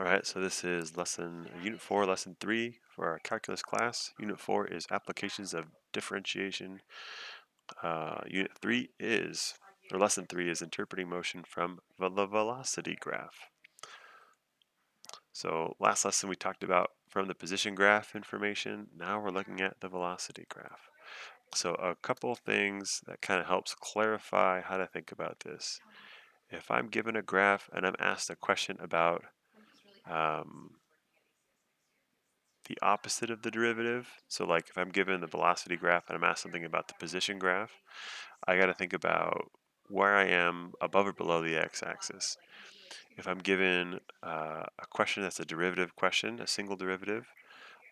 All right, so this is Unit 4, Lesson 3 for our calculus class. Unit 4 is Applications of Differentiation. Lesson 3 is Interpreting Motion from the Velocity Graph. So last lesson we talked about from the position graph information. Now we're looking at the velocity graph. So a couple things that kind of helps clarify how to think about this. If I'm given a graph and I'm asked a question about the opposite of the derivative. So like if I'm given the velocity graph and I'm asked something about the position graph, I got to think about where I am above or below the x-axis. If I'm given a question that's a derivative question, a single derivative,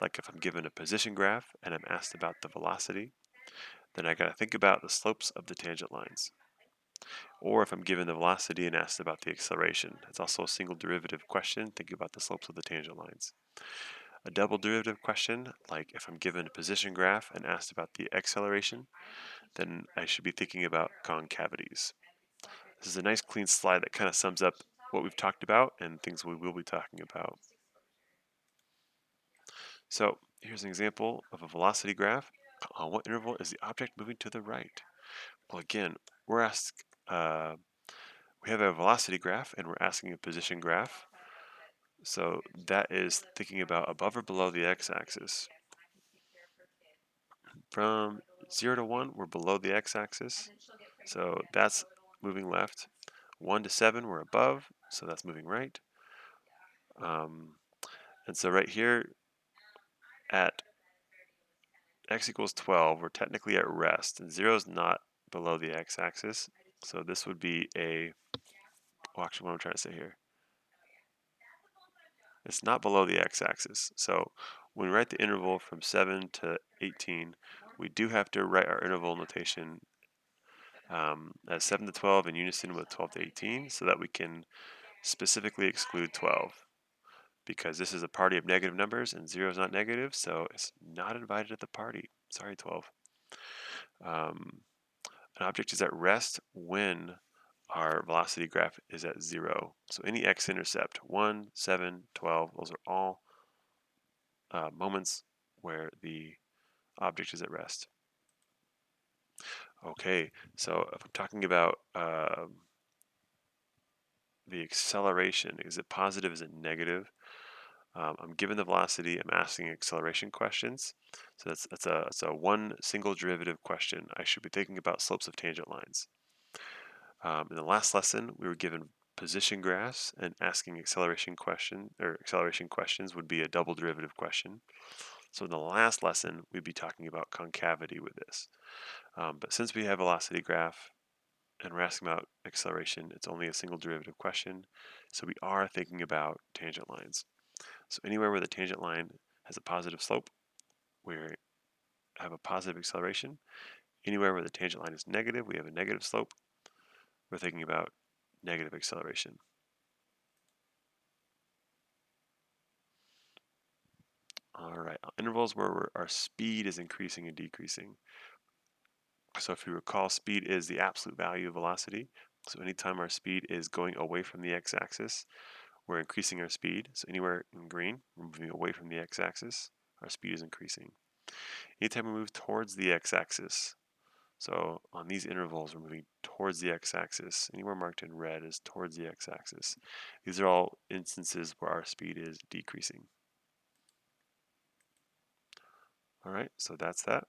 like if I'm given a position graph and I'm asked about the velocity, then I got to think about the slopes of the tangent lines. Or if I'm given the velocity and asked about the acceleration, it's also a single derivative question, think about the slopes of the tangent lines. A double derivative question, like if I'm given a position graph and asked about the acceleration, then I should be thinking about concavities. This is a nice clean slide that kind of sums up what we've talked about and things we will be talking about. So here's an example of a velocity graph. On what interval is the object moving to the right? Well, again, we're asked, we have a velocity graph and we're asking a position graph. So that is thinking about above or below the x-axis. From 0 to 1, we're below the x-axis, so that's moving left. 1 to 7, we're above, so that's moving right. And so right here at x equals 12, we're technically at rest, and 0 is not below the x-axis, so this would be actually what I'm trying to say here. It's not below the x-axis, so when we write the interval from 7 to 18, we do have to write our interval notation as 7 to 12 in unison with 12 to 18 so that we can specifically exclude 12 because this is a party of negative numbers and 0 is not negative, so it's not invited at the party. Sorry, 12. An object is at rest when our velocity graph is at 0. So any x-intercept, 1, 7, 12, those are all moments where the object is at rest. Okay, so if I'm talking about the acceleration, is it positive, is it negative? I'm given the velocity, I'm asking acceleration questions. So that's a one single derivative question. I should be thinking about slopes of tangent lines. In the last lesson, we were given position graphs and asking acceleration questions would be a double derivative question. So in the last lesson, we'd be talking about concavity with this. But since we have velocity graph and we're asking about acceleration, it's only a single derivative question. So we are thinking about tangent lines. So anywhere where the tangent line has a positive slope, we have a positive acceleration. Anywhere where the tangent line is negative, we have a negative slope. We're thinking about negative acceleration. All right, intervals where our speed is increasing and decreasing. So if you recall, speed is the absolute value of velocity. So anytime our speed is going away from the x-axis, we're increasing our speed. So anywhere in green, we're moving away from the x-axis, our speed is increasing. Anytime we move towards the x-axis, so on these intervals, we're moving towards the x-axis. Anywhere marked in red is towards the x-axis. These are all instances where our speed is decreasing. All right, so that's that.